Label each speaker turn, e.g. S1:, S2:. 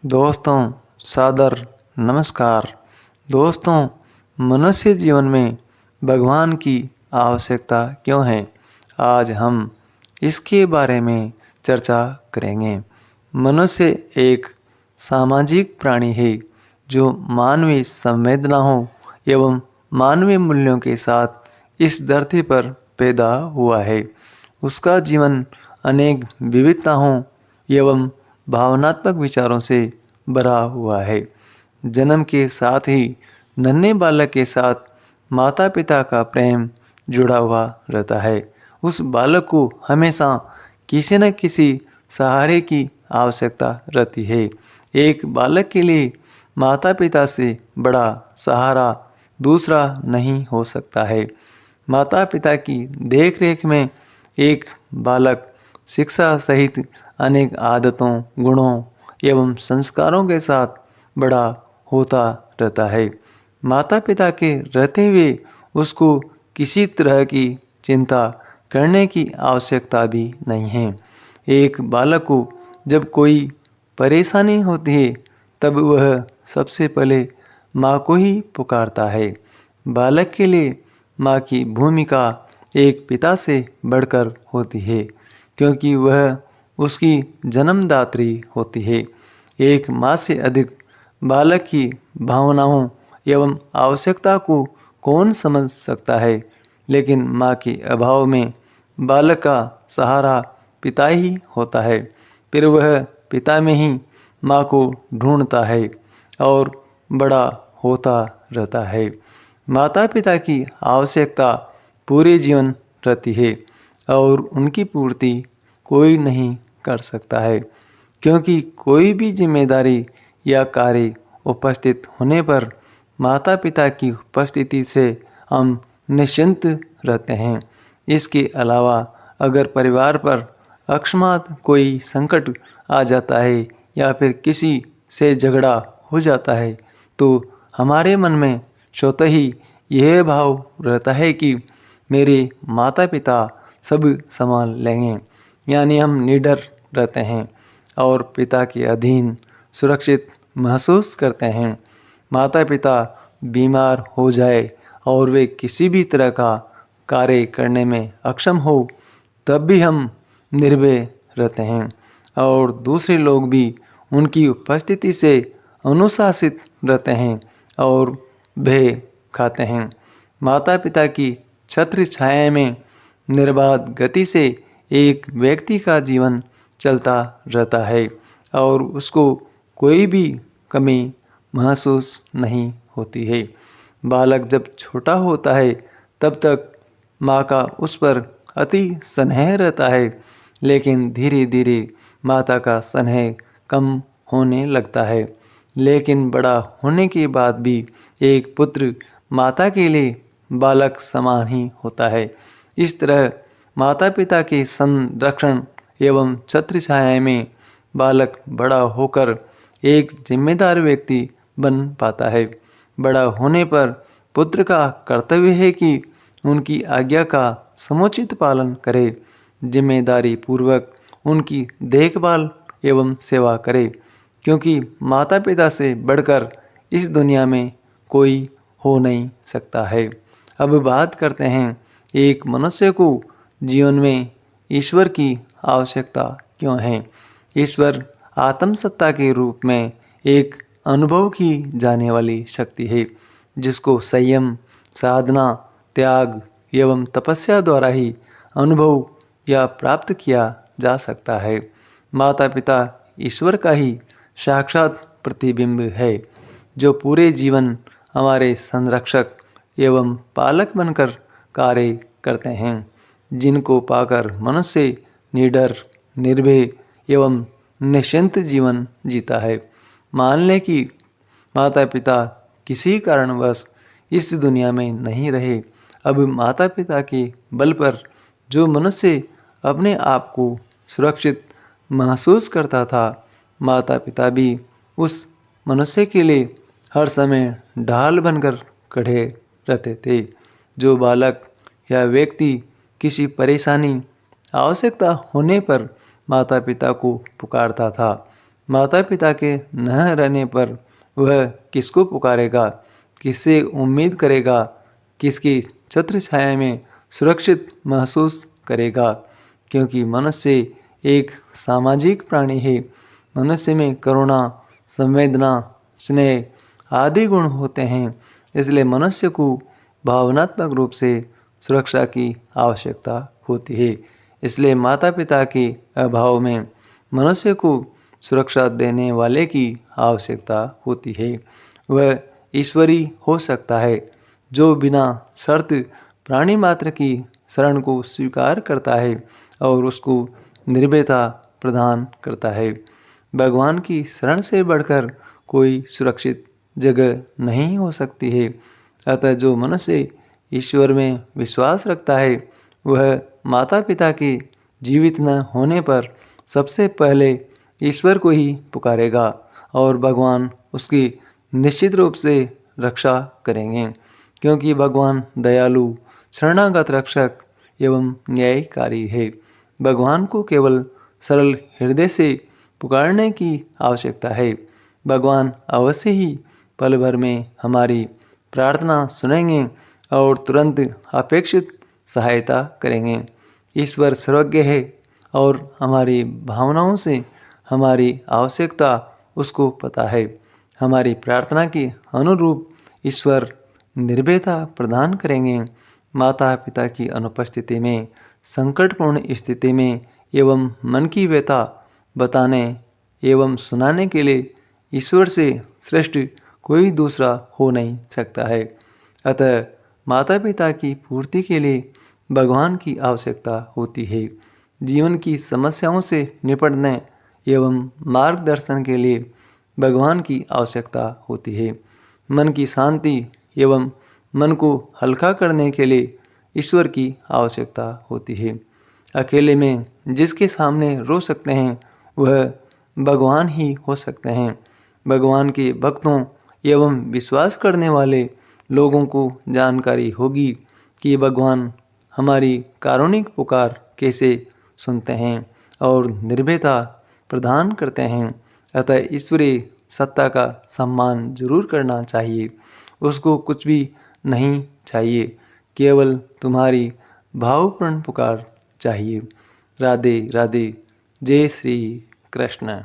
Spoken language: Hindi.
S1: दोस्तों, सादर नमस्कार। दोस्तों, मनुष्य जीवन में भगवान की आवश्यकता क्यों है? आज हम इसके बारे में चर्चा करेंगे। मनुष्य एक सामाजिक प्राणी है जो मानवीय संवेदनाओं एवं मानवीय मूल्यों के साथ इस धरती पर पैदा हुआ है। उसका जीवन अनेक विविधताओं एवं भावनात्मक विचारों से भरा हुआ है। जन्म के साथ ही नन्हे बालक के साथ माता पिता का प्रेम जुड़ा हुआ रहता है। उस बालक को हमेशा किसी न किसी सहारे की आवश्यकता रहती है। एक बालक के लिए माता पिता से बड़ा सहारा दूसरा नहीं हो सकता है। माता पिता की देखरेख में एक बालक शिक्षा सहित अनेक आदतों, गुणों एवं संस्कारों के साथ बड़ा होता रहता है। माता पिता के रहते हुए उसको किसी तरह की चिंता करने की आवश्यकता भी नहीं है। एक बालक को जब कोई परेशानी होती है तब वह सबसे पहले माँ को ही पुकारता है। बालक के लिए माँ की भूमिका एक पिता से बढ़कर होती है, क्योंकि वह उसकी जन्मदात्री होती है। एक माँ से अधिक बालक की भावनाओं एवं आवश्यकता को कौन समझ सकता है, लेकिन माँ के अभाव में बालक का सहारा पिता ही होता है। फिर वह पिता में ही माँ को ढूंढता है और बड़ा होता रहता है। माता पिता की आवश्यकता पूरे जीवन रहती है और उनकी पूर्ति कोई नहीं कर सकता है, क्योंकि कोई भी जिम्मेदारी या कार्य उपस्थित होने पर माता पिता की उपस्थिति से हम निश्चिंत रहते हैं। इसके अलावा अगर परिवार पर अकस्मात कोई संकट आ जाता है या फिर किसी से झगड़ा हो जाता है तो हमारे मन में स्वतः ही यह भाव रहता है कि मेरे माता पिता सब संभाल लेंगे, यानी हम निडर रहते हैं और पिता के अधीन सुरक्षित महसूस करते हैं। माता पिता बीमार हो जाए और वे किसी भी तरह का कार्य करने में अक्षम हो तब भी हम निर्भय रहते हैं और दूसरे लोग भी उनकी उपस्थिति से अनुशासित रहते हैं और भय खाते हैं। माता पिता की छत्र छाया में निर्बाध गति से एक व्यक्ति का जीवन चलता रहता है और उसको कोई भी कमी महसूस नहीं होती है। बालक जब छोटा होता है तब तक माँ का उस पर अति स्नेह रहता है, लेकिन धीरे धीरे माता का स्नेह कम होने लगता है। लेकिन बड़ा होने के बाद भी एक पुत्र माता के लिए बालक समान ही होता है। इस तरह माता पिता के संरक्षण एवं छत्र छाया में बालक बड़ा होकर एक जिम्मेदार व्यक्ति बन पाता है। बड़ा होने पर पुत्र का कर्तव्य है कि उनकी आज्ञा का समुचित पालन करे, जिम्मेदारी पूर्वक उनकी देखभाल एवं सेवा करे, क्योंकि माता पिता से बढ़कर इस दुनिया में कोई हो नहीं सकता है। अब बात करते हैं एक मनुष्य को जीवन में ईश्वर की आवश्यकता क्यों है। ईश्वर आत्मसत्ता के रूप में एक अनुभव की जाने वाली शक्ति है, जिसको संयम, साधना, त्याग एवं तपस्या द्वारा ही अनुभव या प्राप्त किया जा सकता है। माता पिता ईश्वर का ही साक्षात प्रतिबिंब है, जो पूरे जीवन हमारे संरक्षक एवं पालक बनकर कार्य करते हैं, जिनको पाकर मनुष्य निडर, निर्भय एवं निश्चिंत जीवन जीता है। मान लें कि माता पिता किसी कारणवश इस दुनिया में नहीं रहे। अब माता पिता के बल पर जो मनुष्य अपने आप को सुरक्षित महसूस करता था, माता पिता भी उस मनुष्य के लिए हर समय ढाल बनकर खड़े रहते थे। जो बालक या व्यक्ति किसी परेशानी, आवश्यकता होने पर माता पिता को पुकारता था, माता पिता के न रहने पर वह किसको पुकारेगा, किससे उम्मीद करेगा, किसकी छत्र छाया में सुरक्षित महसूस करेगा। क्योंकि मनुष्य एक सामाजिक प्राणी है। मनुष्य में करुणा, संवेदना, स्नेह आदि गुण होते हैं। इसलिए मनुष्य को भावनात्मक रूप से सुरक्षा की आवश्यकता होती है। इसलिए माता पिता के अभाव में मनुष्य को सुरक्षा देने वाले की आवश्यकता होती है। वह ईश्वरी हो सकता है जो बिना शर्त प्राणी मात्र की शरण को स्वीकार करता है और उसको निर्भयता प्रदान करता है। भगवान की शरण से बढ़कर कोई सुरक्षित जगह नहीं हो सकती है। अतः जो मनुष्य ईश्वर में विश्वास रखता है वह माता पिता के जीवित न होने पर सबसे पहले ईश्वर को ही पुकारेगा और भगवान उसकी निश्चित रूप से रक्षा करेंगे। क्योंकि भगवान दयालु, शरणागत रक्षक एवं न्यायकारी है। भगवान को केवल सरल हृदय से पुकारने की आवश्यकता है। भगवान अवश्य ही पल भर में हमारी प्रार्थना सुनेंगे और तुरंत अपेक्षित सहायता करेंगे। ईश्वर सर्वज्ञ है और हमारी भावनाओं से हमारी आवश्यकता उसको पता है। हमारी प्रार्थना के अनुरूप ईश्वर निर्भयता प्रदान करेंगे। माता पिता की अनुपस्थिति में, संकटपूर्ण स्थिति में एवं मन की व्यथा बताने एवं सुनाने के लिए ईश्वर से श्रेष्ठ कोई दूसरा हो नहीं सकता है। अतः माता पिता की पूर्ति के लिए भगवान की आवश्यकता होती है। जीवन की समस्याओं से निपटने एवं मार्गदर्शन के लिए भगवान की आवश्यकता होती है। मन की शांति एवं मन को हल्का करने के लिए ईश्वर की आवश्यकता होती है। अकेले में जिसके सामने रो सकते हैं वह भगवान ही हो सकते हैं। भगवान के भक्तों एवं विश्वास करने वाले लोगों को जानकारी होगी कि भगवान हमारी कारुणिक पुकार कैसे सुनते हैं और निर्भयता प्रदान करते हैं। अतः ईश्वरीय सत्ता का सम्मान जरूर करना चाहिए। उसको कुछ भी नहीं चाहिए, केवल तुम्हारी भावपूर्ण पुकार चाहिए। राधे राधे। जय श्री कृष्ण।